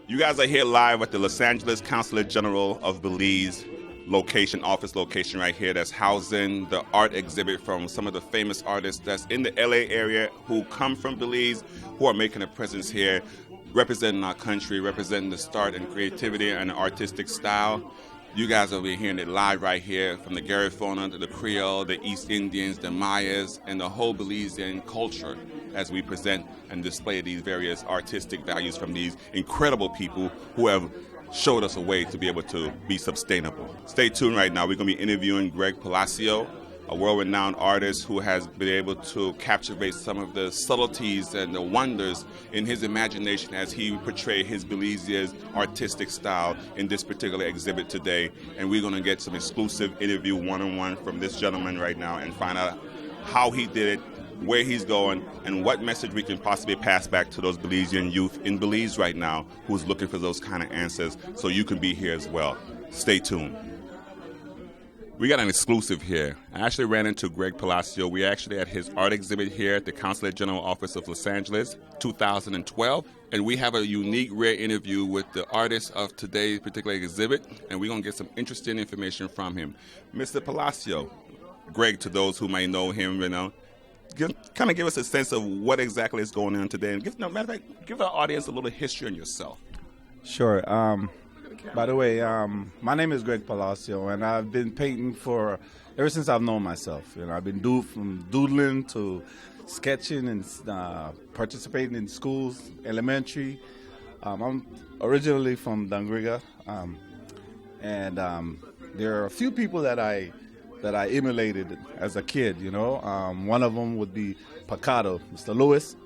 You guys are here live at the Los Angeles Consulate General of Belize office location right here that's housing the art exhibit from some of the famous artists that's in the LA area who come from Belize, who are making a presence here, representing our country, representing the start and creativity and artistic style. You guys will be hearing it live right here from the Garivision to the Creole, the East Indians, the Mayas, and the whole Belizean culture as we present and display these various artistic values from these incredible people who have showed us a way to be able to be sustainable. Stay tuned right now. We're going to be interviewing Greg Palacio, a world-renowned artist who has been able to captivate some of the subtleties and the wonders in his imagination as he portrayed his Belizean artistic style in this particular exhibit today. And we're going to get some exclusive interview one-on-one from this gentleman right now and find out how he did it, where he's going, and what message we can possibly pass back to those Belizean youth in Belize right now who's looking for those kind of answers, so you can be here as well. Stay tuned. We got an exclusive here. I actually ran into Greg Palacio. We're actually at his art exhibit here at the Consulate General Office of Los Angeles, 2012. And we have a unique, rare interview with the artist of today's particular exhibit, and we're going to get some interesting information from him. Mr. Palacio, Greg, to those who may know him, kind of give us a sense of what exactly is going on today. And matter of fact, give our audience a little history on yourself. Sure. By the way, my name is Greg Palacio, and I've been painting ever since I've known myself. I've been from doodling to sketching and participating in schools, elementary. I'm originally from Dangriga, and there are a few people that I emulated as a kid. One of them would be Picado, Mr. Lewis.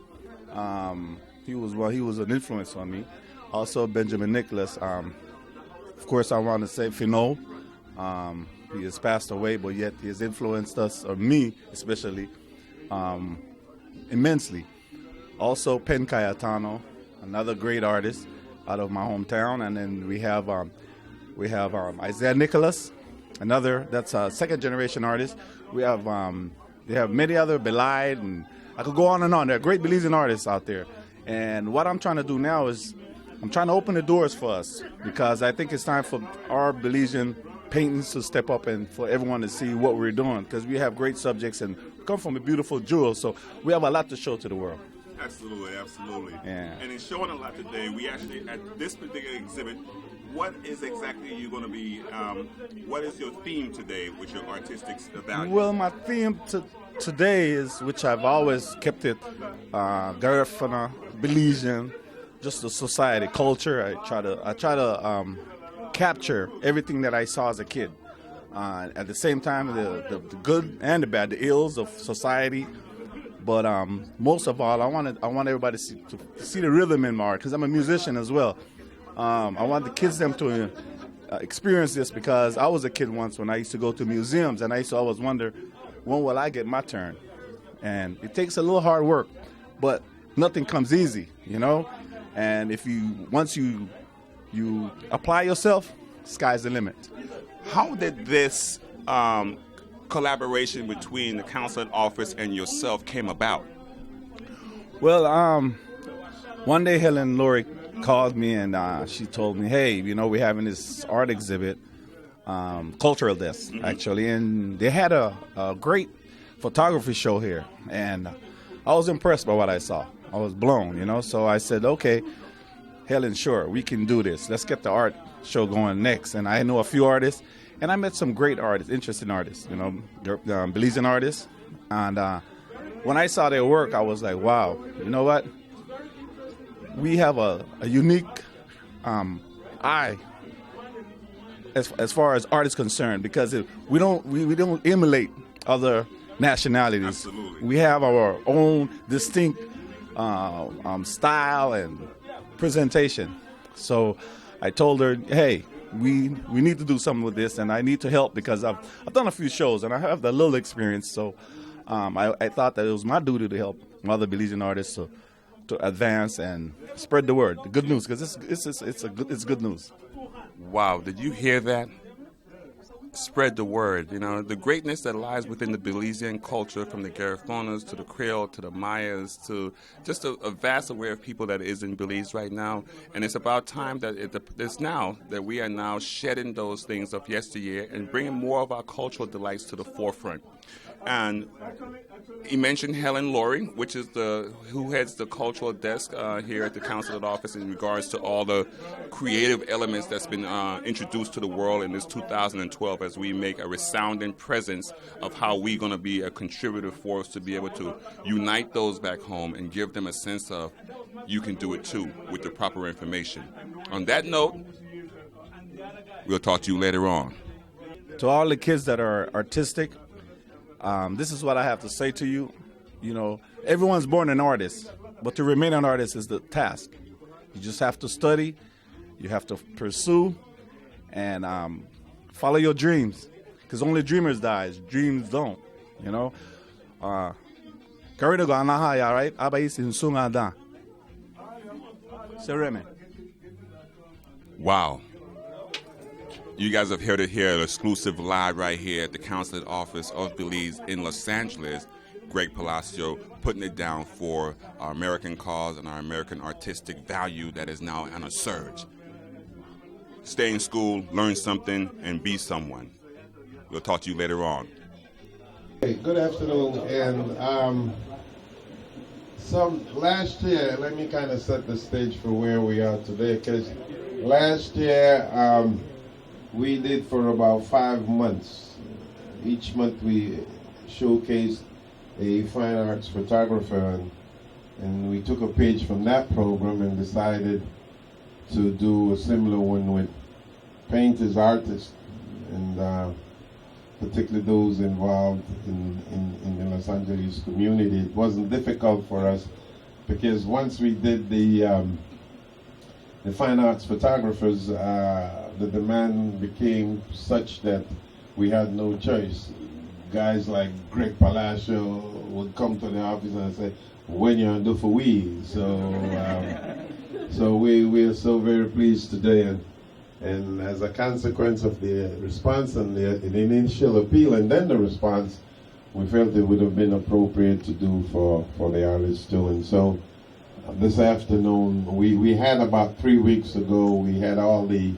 He was an influence on me. Also, Benjamin Nicholas. Of course, I want to say Finot. He has passed away, but yet he has influenced us, or me especially, immensely. Also, Pen Cayetano, another great artist out of my hometown. And then we have Isaiah Nicholas, another that's a second-generation artist. We have many other Belide, and I could go on and on. There are great Belizean artists out there. And what I'm trying to do now is I'm trying to open the doors for us, because I think it's time for our Belizean paintings to step up and for everyone to see what we're doing, because we have great subjects and we come from a beautiful jewel, so we have a lot to show to the world. Absolutely, absolutely. Yeah. And in showing a lot today, we actually, at this particular exhibit, what is exactly you going to be, what is your theme today with your artistic value? Well, my theme today is, which I've always kept it, Garifuna, Belizean, just the society, culture. I try to capture everything that I saw as a kid. At the same time, the good and the bad, the ills of society. But most of all, I want everybody to see the rhythm in my art, because I'm a musician as well. I want the kids them to experience this, because I was a kid once when I used to go to museums, and I used to always wonder, when will I get my turn? And it takes a little hard work, but nothing comes easy, And once you apply yourself, sky's the limit. How did this collaboration between the consulate office and yourself came about? Well, one day Helen Laurie called me, and she told me, hey, we're having this art exhibit, cultural desk, actually, and they had a great photography show here, and I was impressed by what I saw. I was blown, so I said, okay, Helen, sure, we can do this. Let's get the art show going next. And I know a few artists, and I met some great artists, interesting artists, Belizean artists. And when I saw their work, I was like, wow, you know what? We have a unique eye as far as art is concerned, because we don't emulate other nationalities. Absolutely. We have our own distinct style and presentation. So I told her, hey, we need to do something with this, and I need to help, because I've done a few shows and I have that little experience. So I thought that it was my duty to help other Belizean artists to advance and spread the word, the good news, because it's good news. Wow, did you hear that? spread the word. You know, the greatness that lies within the Belizean culture, from the Garifonas to the Creole to the Mayas to just a vast array of people that is in Belize right now. And it's about time that it's now that we are now shedding those things of yesteryear and bringing more of our cultural delights to the forefront. And he mentioned Helen Laurie, which is who heads the cultural desk here at the consulate office in regards to all the creative elements that's been introduced to the world in this 2012 as we make a resounding presence of how we're going to be a contributive force to be able to unite those back home and give them a sense of you can do it too with the proper information. On that note, we'll talk to you later on. To all the kids that are artistic, this is what I have to say to you. You know, everyone's born an artist, but to remain an artist is the task. You just have to study, you have to pursue, and follow your dreams. Because only dreamers die, dreams don't, you know. Karino ga anahaya, right? Abayis insunga da. Sereme. Wow. You guys have heard it here, exclusive live right here at the consulate office of Belize in Los Angeles. Greg Palacio putting it down for our American cause and our American artistic value that is now on a surge. Stay in school, learn something, and be someone. We'll talk to you later on. Hey, good afternoon. And last year, let me kind of set the stage for where we are today, because last year, we did for about 5 months. Each month we showcased a fine arts photographer, and we took a page from that program and decided to do a similar one with painters, artists, and particularly those involved in the Los Angeles community. It wasn't difficult for us because once we did the fine arts photographers, the demand became such that we had no choice. Guys like Greg Palacio would come to the office and say, "When you're do for we?" So we're so very pleased today, and as a consequence of the response and the initial appeal and then the response, we felt it would have been appropriate to do for the artists too. And so this afternoon, we had about 3 weeks ago, we had all the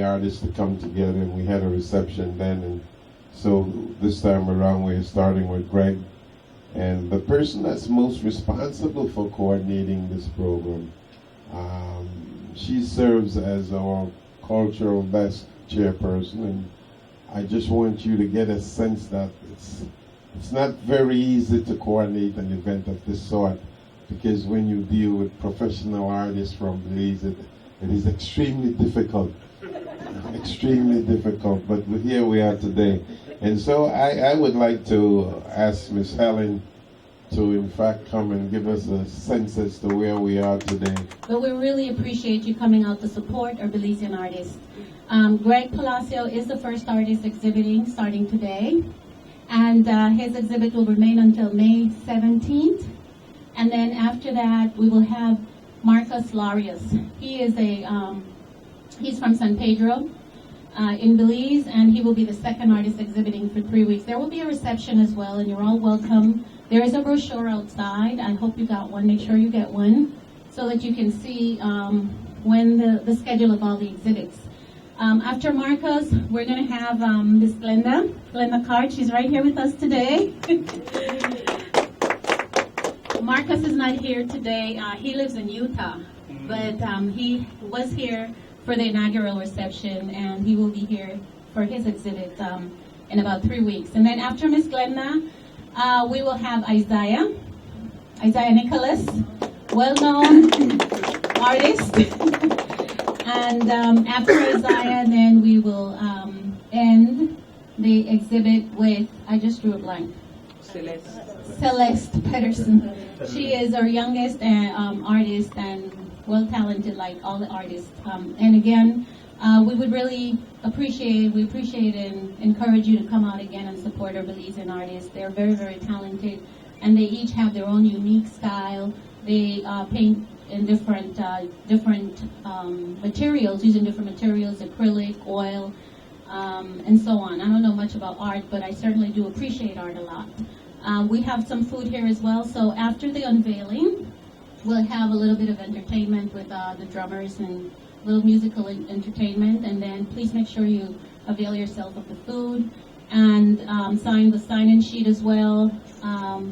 artists to come together, and we had a reception then. And so this time around, we're starting with Greg, and the person that's most responsible for coordinating this program. She serves as our cultural desk chairperson, and I just want you to get a sense that it's not very easy to coordinate an event of this sort, because when you deal with professional artists from Belize, it is extremely difficult. Extremely difficult, but here we are today. And so I would like to ask Miss Helen to in fact come and give us a sense as to where we are today. Well, we really appreciate you coming out to support our Belizean artists. Greg Palacio is the first artist exhibiting starting today, and his exhibit will remain until May 17th. And then after that, we will have Marcus Larius. He is he's from San Pedro in Belize, and he will be the second artist exhibiting for 3 weeks. There will be a reception as well, and you're all welcome. There is a brochure outside. I hope you got one. Make sure you get one so that you can see when the schedule of all the exhibits. After Marcos, we're going to have Miss Glenda Card. She's right here with us today. Marcus is not here today. He lives in Utah, but he was here for the inaugural reception, and he will be here for his exhibit in about 3 weeks. And then after Miss Glenda, we will have Isaiah Nicholas, well-known artist. And after Isaiah, then we will end the exhibit with, I just drew a blank. Celeste Pedersen. She is our youngest artist and well-talented like all the artists. And again, we would really appreciate and encourage you to come out again and support our Belizean artists. They're very, very talented, and they each have their own unique style. They paint in different materials, using different materials, acrylic, oil. and so on. I don't know much about art, but I certainly do appreciate art a lot. We have some food here as well, so after the unveiling, we'll have a little bit of entertainment with the drummers and a little musical entertainment, and then please make sure you avail yourself of the food and sign the sign-in sheet as well.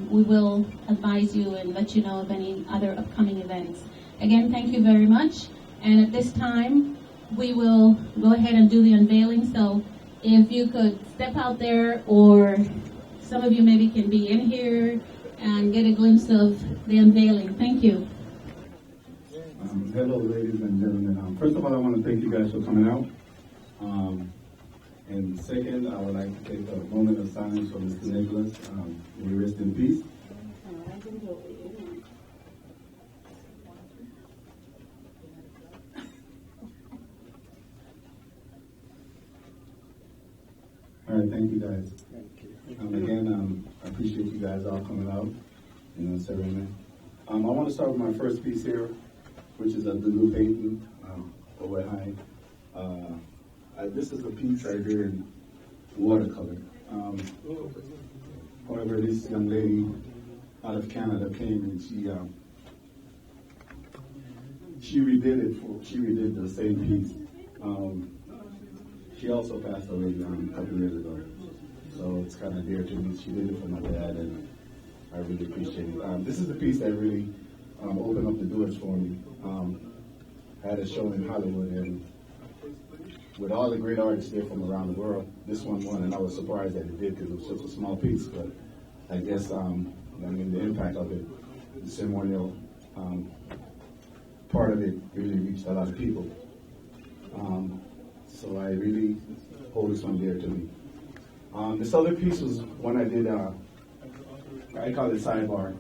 We will advise you and let you know of any other upcoming events. Again, thank you very much, and at this time, we will go ahead and do the unveiling, so if you could step out there, or some of you maybe can be in here and get a glimpse of the unveiling. Thank you. Hello, ladies and gentlemen. First of all, I want to thank you guys for coming out. And second, I would like to take a moment of silence for Mr. Nicholas. May he rest in peace. All right, thank you guys. Again, I appreciate you guys all coming out, celebrating. I want to start with my first piece here, which is a new painting over at High. This is a piece I did in watercolor. However, this young lady out of Canada came and she redid the same piece. She also passed away a couple years ago, so it's kind of dear to me. She did it for my dad, and I really appreciate it. This is the piece that really opened up the doors for me. I had a show in Hollywood, and with all the great artists there from around the world, this one won, and I was surprised that it did because it was such a small piece. But I guess the impact of it, the ceremonial part of it, really reached a lot of people. So I really hold this one dear to me. This other piece was one I did. I call it Sidebar.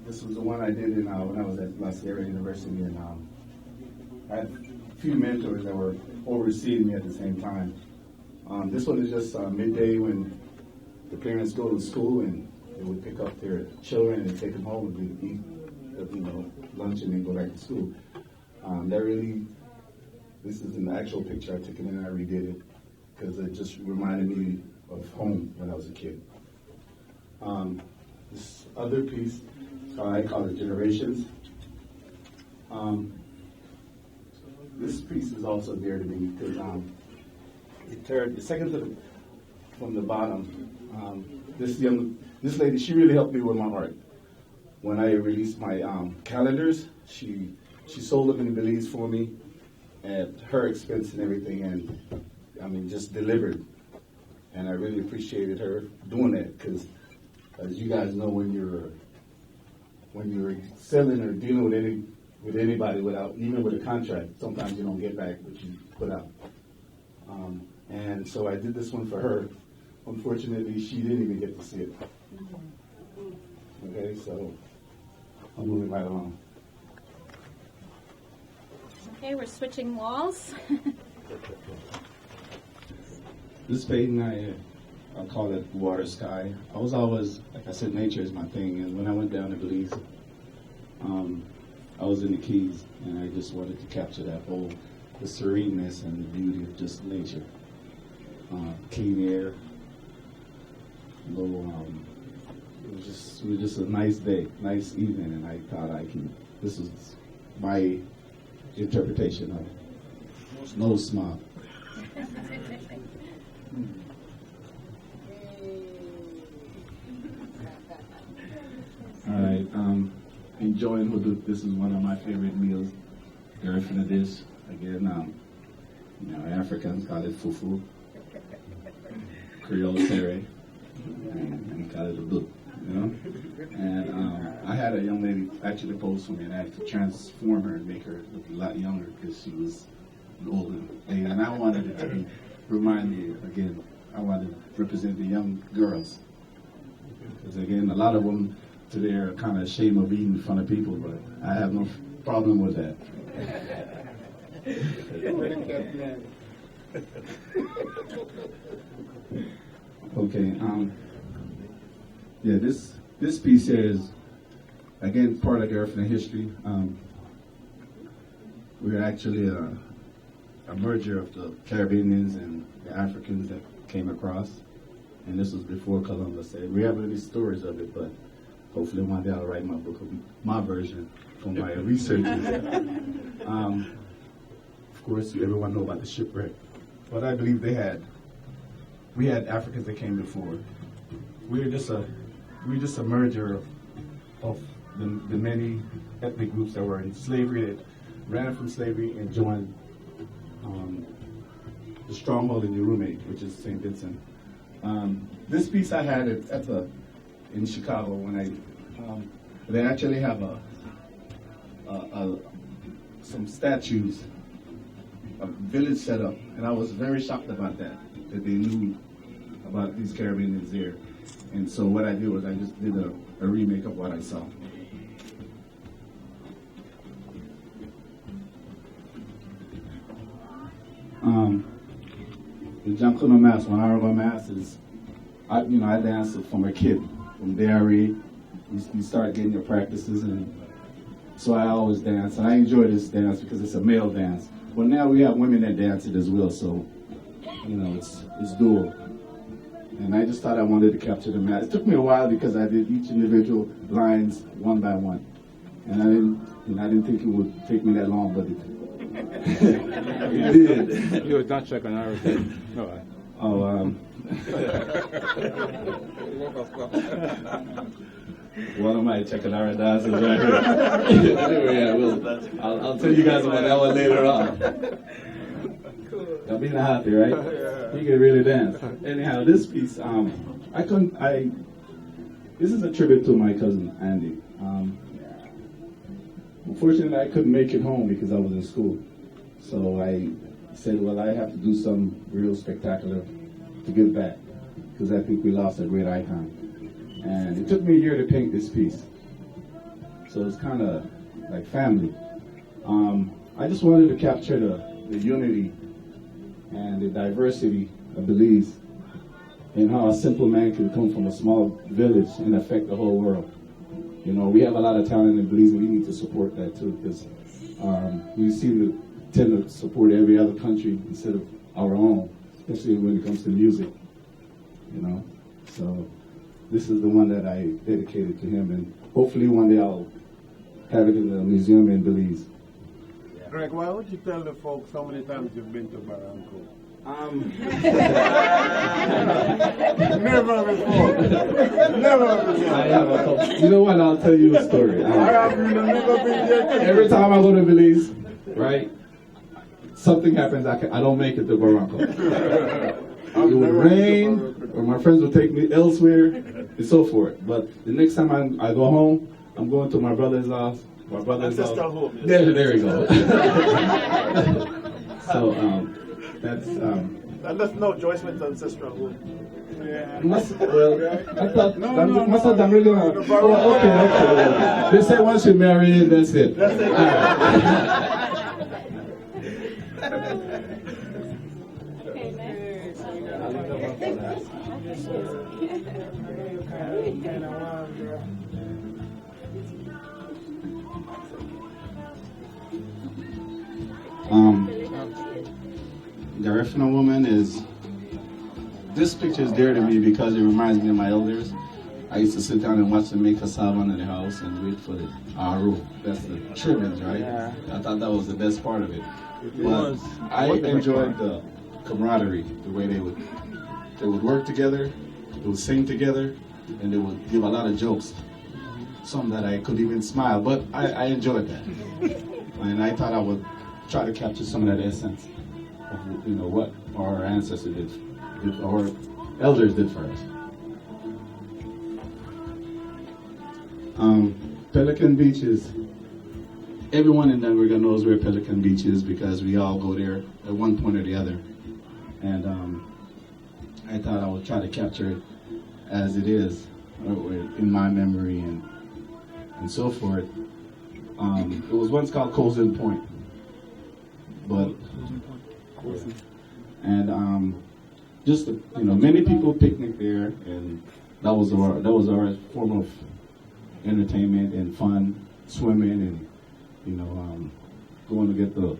This was the one I did when I was at La Sierra University, and I had a few mentors that were overseeing me at the same time. This one is just midday when the parents go to school and they would pick up their children and take them home and eat, lunch and then go back to school. This is an actual picture I took, and then I redid it because it just reminded me of home when I was a kid. This other piece, I call it Generations. This piece is also dear to me because the second from the bottom. This lady, she really helped me with my art. When I released my calendars, she sold them in Belize for me at her expense and everything, and just delivered. And I really appreciated her doing that because, as you guys know, when you're selling or dealing with anybody even with a contract, sometimes you don't get back what you put out. And so I did this one for her. Unfortunately, she didn't even get to see it. Okay, so I'm moving right along. Okay, we're switching walls. This painting, I call it Water Sky. I was always, like I said, nature is my thing. And when I went down to Belize, I was in the Keys, and I just wanted to capture the sereneness and the beauty of just nature. Clean air. It was just a nice day, nice evening, and I thought this was my interpretation of snow smog. All right, enjoying this is one of my favorite meals, Garifuna dish. Again, Africans call it fufu, Creole sere, and we call it a book, And I had a young lady actually pose for me, and I had to transform her and make her look a lot younger because she was an older lady. And I wanted it to remind me, again, I wanted to represent the young girls. Because, again, a lot of them today are kind of ashamed of eating in front of people, but I have no problem with that. Okay, this piece here is, again, part of Garifuna history. We're actually a merger of the Caribbeans and the Africans that came across. And this was before Columbus. And we have any stories of it, but hopefully one day I'll write my book, my version from my researches. Of course, everyone know about the shipwreck, but I believe we had Africans that came before. We're just a merger of the many ethnic groups that were in slavery, that ran from slavery and joined the stronghold in Urume, which is St. Vincent. This piece I had in Chicago when they actually have some statues, a village set up, and I was very shocked about that they knew about these Caribbeans there. And so what I did was I just did a remake of what I saw. The Jankuno Mass, when I remember Mass is, I danced from a kid, from dairy. You start getting your practices, and so I always dance. And I enjoy this dance because it's a male dance. But now we have women that dance it as well, so it's dual. And I just thought I wanted to capture the Mass. It took me a while because I did each individual lines one by one, and I didn't think it would take me that long, but it did. You was not checking everything. No. One of my checking dances right here. Anyway, I'll tell you guys about that one later on. I'm being happy, right? You can really dance. Anyhow, this piece, this is a tribute to my cousin, Andy. Unfortunately, I couldn't make it home because I was in school. So I said, well, I have to do something real spectacular to give back, because I think we lost a great icon. And it took me a year to paint this piece. So it's kind of like family. I just wanted to capture the unity and the diversity of Belize, and how a simple man can come from a small village and affect the whole world. We have a lot of talent in Belize, and we need to support that too, because we seem to tend to support every other country instead of our own, especially when it comes to music. So this is the one that I dedicated to him, and hopefully one day I'll have it in the museum in Belize. Greg, why would you tell the folks how many times you've been to Barranco? Never before. Never before. I have a couple. You know what? I'll tell you a story. I have never been there. Every time I go to Belize, right, something happens. I don't make it to Barranco. It would rain, or my friends would take me elsewhere, and so forth. But the next time I go home, I'm going to my brother's house. My brother's house. There we go. So that's. And that's no Joyce went to ancestral home. I thought must have done really well. Oh, okay. They say once you marry, that's it. That's it. Okay, next. Garivision woman is. This picture is dear to me because it reminds me of my elders. I used to sit down and watch them make cassava in the house and wait for the aru. That's the trimmings, right? Yeah. I thought that was the best part of it. But I enjoyed the camaraderie, the way they would work together, they would sing together, and they would give a lot of jokes. Some that I could even smile, but I enjoyed that. And I thought I would try to capture some of that essence of what our ancestors did, our elders did for us. Pelican Beach is, everyone in Denver knows where Pelican Beach is because we all go there at one point or the other. And I thought I would try to capture it as it is, in my memory and so forth. It was once called Colson Point, but just many people picnic there, and that was our form of entertainment and fun, swimming and going to get the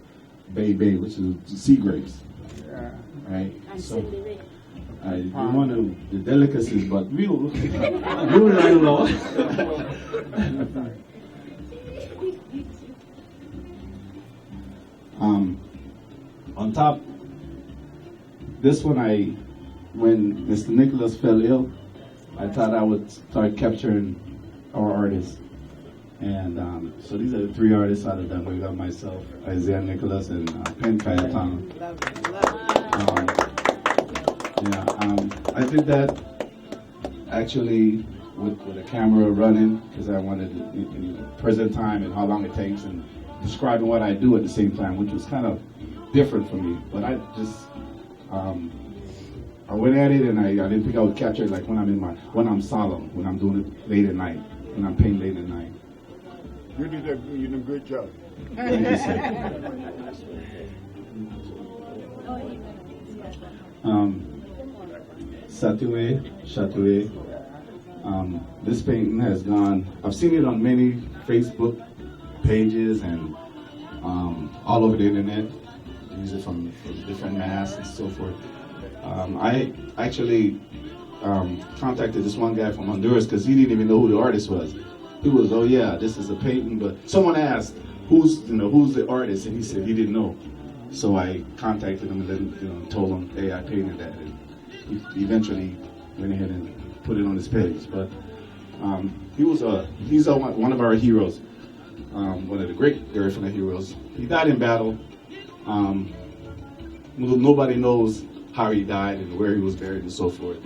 bay, which is sea grapes, Yeah. right? And So celery. you want the delicacies, but we'll right along. On top, this one when Mr. Nicholas fell ill, I thought I would start capturing our artists. And so these are the three artists out of that. We got myself, Isaiah Nicholas, and Pen Cayetano. I did that actually with a camera running because I wanted to present time and how long it takes and describing what I do at the same time, which was kind of different for me. But I just I went at it and I didn't think I would capture it like when I'm solemn, when I'm doing it late at night, when I'm painting late at night. You did a great job. Thank you, sir. Chatoué. This painting has gone, I've seen it on many Facebook pages and all over the internet. Use it from different masks and so forth. I actually contacted this one guy from Honduras because he didn't even know who the artist was. He was, oh yeah, this is a painting, but someone asked, who's the artist, and he said he didn't know. So I contacted him and then, told him, hey, I painted that, and he eventually went ahead and put it on his page. But he's one of our heroes, one of the great Garivision heroes. He died in battle. Nobody knows how he died and where he was buried and so forth.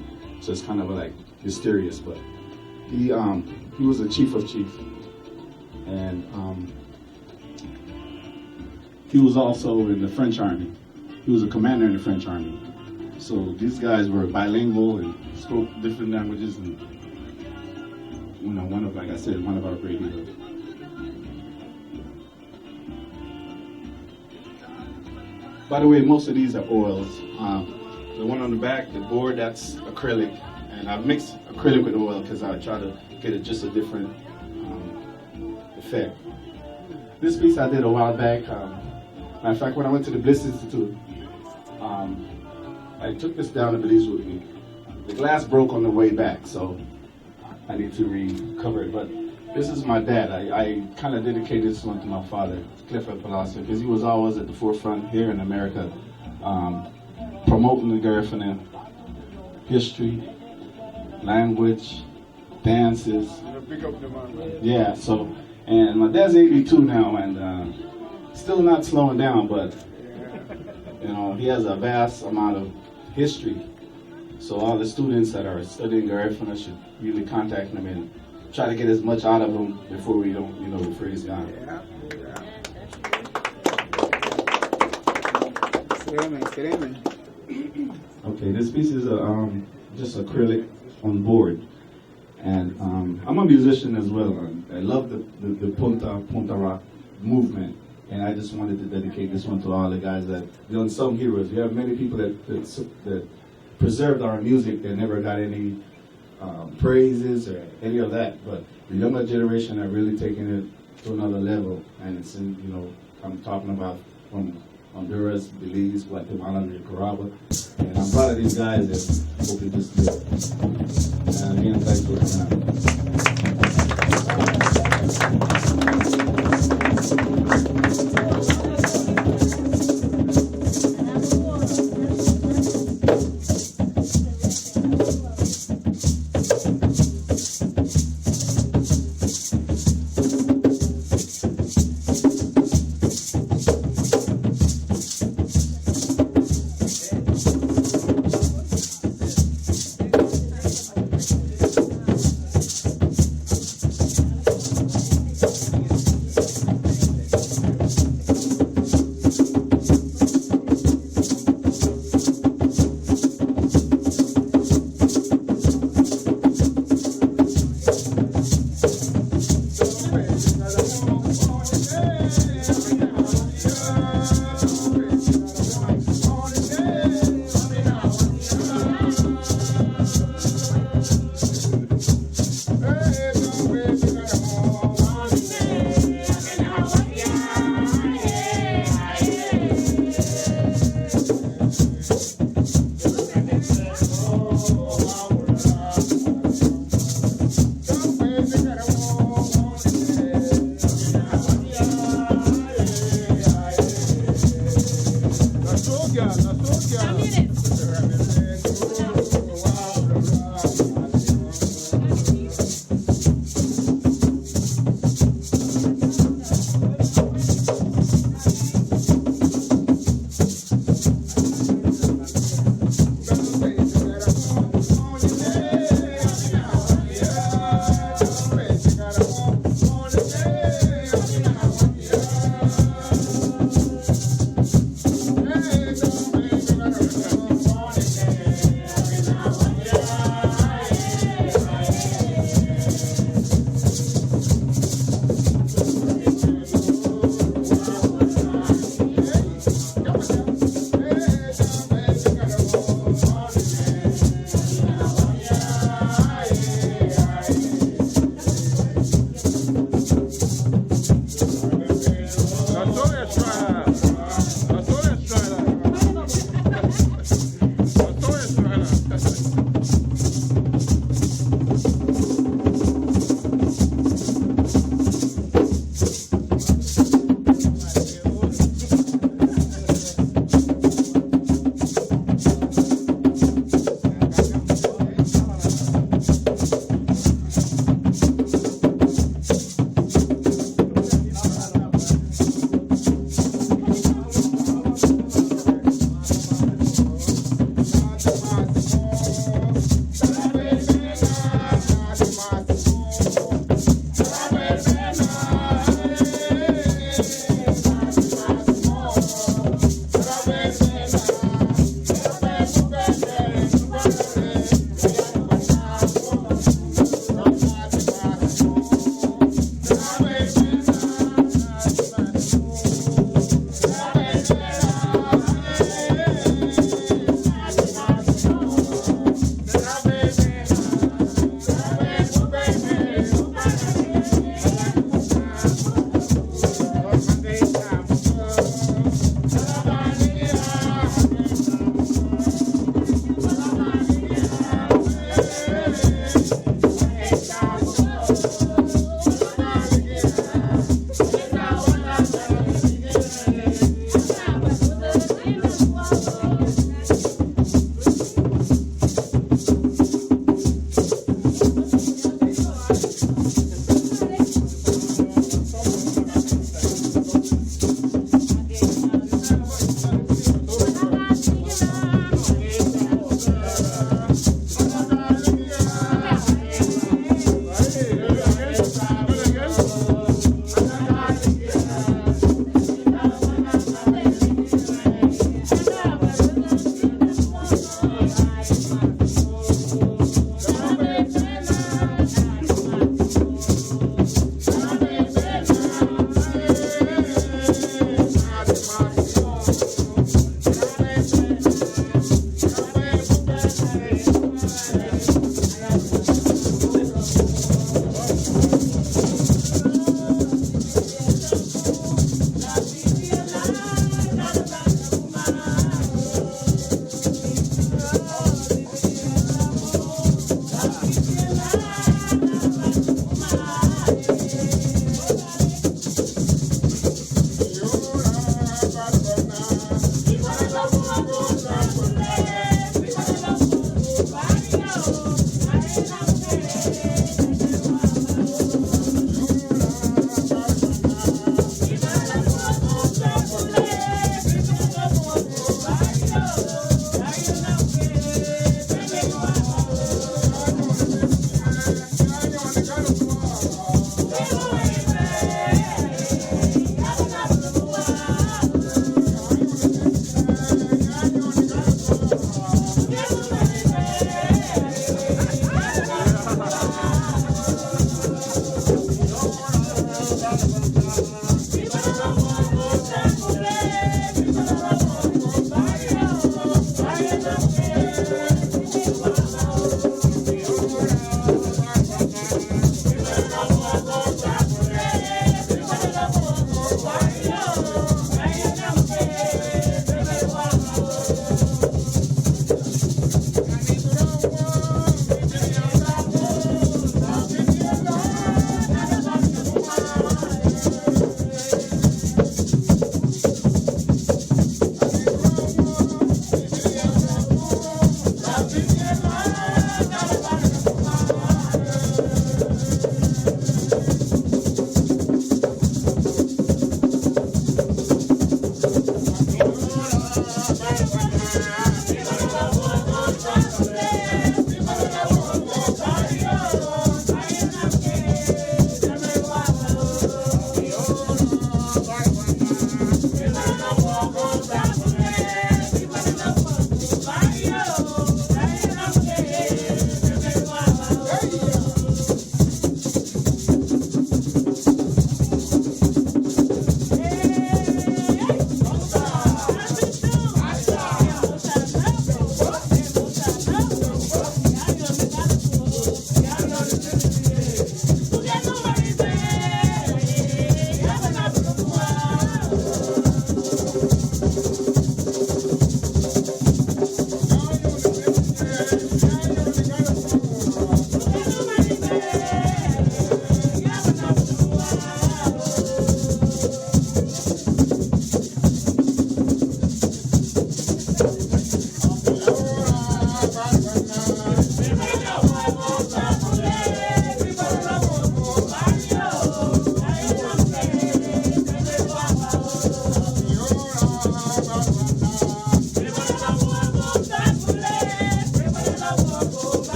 So it's kind of like mysterious, but he was a chief of chiefs, and he was also in the French army. He was a commander in the French army. So these guys were bilingual and spoke different languages, and like I said, one of our great heroes. By the way, most of these are oils. The one on the back, the board, that's acrylic, and I mix acrylic with oil because I try to get it just a different effect. This piece I did a while back. Matter of fact, when I went to the Bliss Institute, I took this down to Belize with me. The glass broke on the way back, so I need to recover it. But this is my dad. I kind of dedicated this one to my father, Clifford Palacio, because he was always at the forefront here in America, promoting the Garivision history, language, dances. Pick up the man, right? Yeah, so, and my dad's 82 now, and still not slowing down, but, he has a vast amount of history. So all the students that are studying Garivision should really contact him and try to get as much out of him before before he's gone. Okay, this piece is just acrylic on board, and I'm a musician as well. I love the Punta Rock movement, and I just wanted to dedicate this one to all the guys that the unsung heroes. You have many people that preserved our music that never got any praises or any of that, but the younger generation are really taking it to another level, and it's I'm talking about from Honduras, Belize, Guatemala, and Nicaragua, and I'm proud of these guys and hope they just do it. And again, thanks for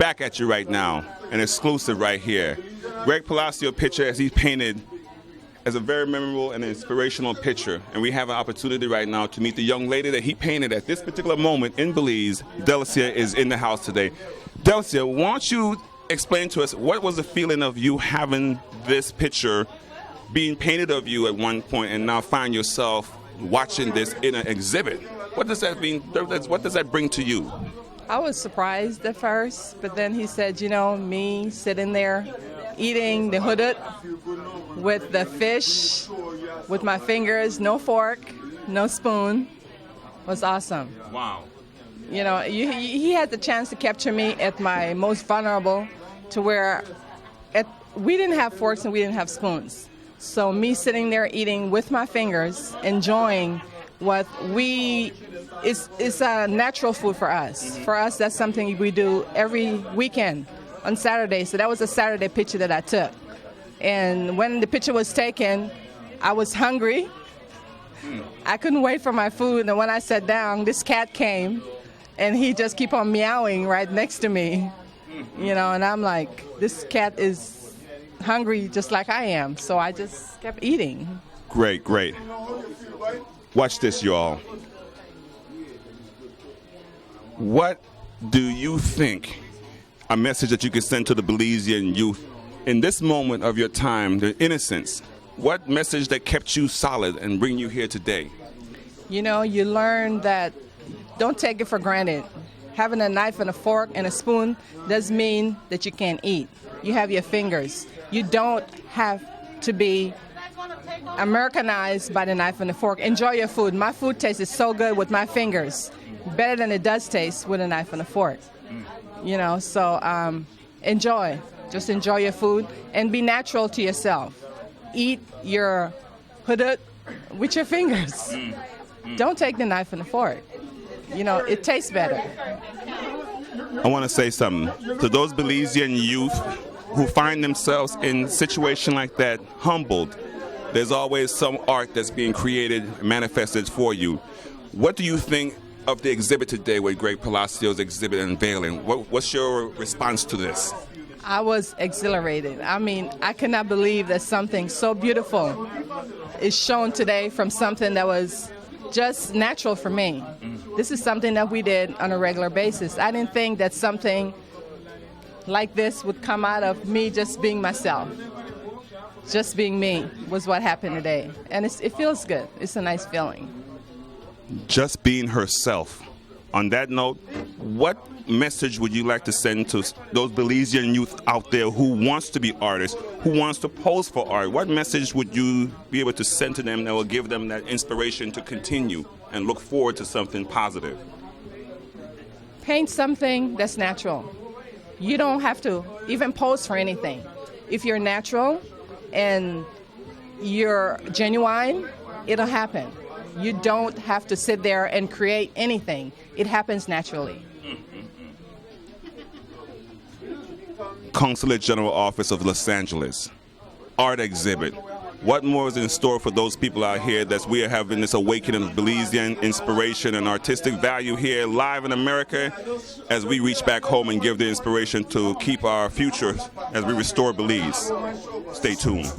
back at you right now, an exclusive right here. Greg Palacio picture as he painted as a very memorable and inspirational picture. And we have an opportunity right now to meet the young lady that he painted at this particular moment in Belize. Delicia is in the house today. Delicia, why don't you explain to us what was the feeling of you having this picture being painted of you at one point and now find yourself watching this in an exhibit? What does that mean? What does that bring to you? I was surprised at first, but then he said, me sitting there eating the hudut with the fish with my fingers, no fork, no spoon, was awesome. Wow. He had the chance to capture me at my most vulnerable, to where we didn't have forks and we didn't have spoons. So me sitting there eating with my fingers, enjoying what it's a natural food for us. For us, that's something we do every weekend on Saturday. So that was a Saturday picture that I took. And when the picture was taken, I was hungry. I couldn't wait for my food. And when I sat down, this cat came, and he just keep on meowing right next to me. And I'm like, this cat is hungry just like I am. So I just kept eating. Great. Watch this, y'all. What do you think a message that you could send to the Belizean youth in this moment of your time, the innocence? What message that kept you solid and bring you here today? You learn that don't take it for granted. Having a knife and a fork and a spoon doesn't mean that you can't eat. You have your fingers. You don't have to be Americanized by the knife and the fork. Enjoy your food. My food tastes so good with my fingers, better than it does taste with a knife and a fork. So enjoy. Just enjoy your food and be natural to yourself. Eat your hudut with your fingers. Don't take the knife and the fork. It tastes better. I want to say something to those Belizean youth who find themselves in a situation like that, humbled. There's always some art that's being created, manifested for you. What do you think of the exhibit today with Greg Palacio's exhibit unveiling? What's your response to this? I was exhilarated. I could not believe that something so beautiful is shown today from something that was just natural for me. This is something that we did on a regular basis. I didn't think that something like this would come out of me just being myself. Just being me was what happened today. And it feels good. It's a nice feeling. Just being herself. On that note, what message would you like to send to those Belizean youth out there who wants to be artists, who wants to pose for art? What message would you be able to send to them that will give them that inspiration to continue and look forward to something positive? Paint something that's natural. You don't have to even pose for anything. If you're natural and you're genuine, it'll happen. You don't have to sit there and create anything. It happens naturally. Consulate General Office of Los Angeles, art exhibit. What more is in store for those people out here that we are having this awakening of Belizean inspiration and artistic value here live in America as we reach back home and give the inspiration to keep our future as we restore Belize. Stay tuned.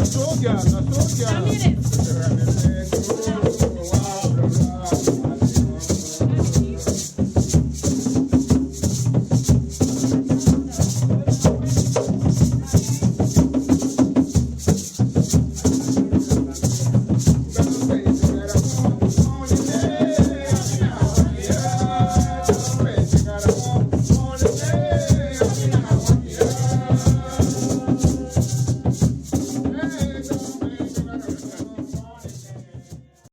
so girl. A minute.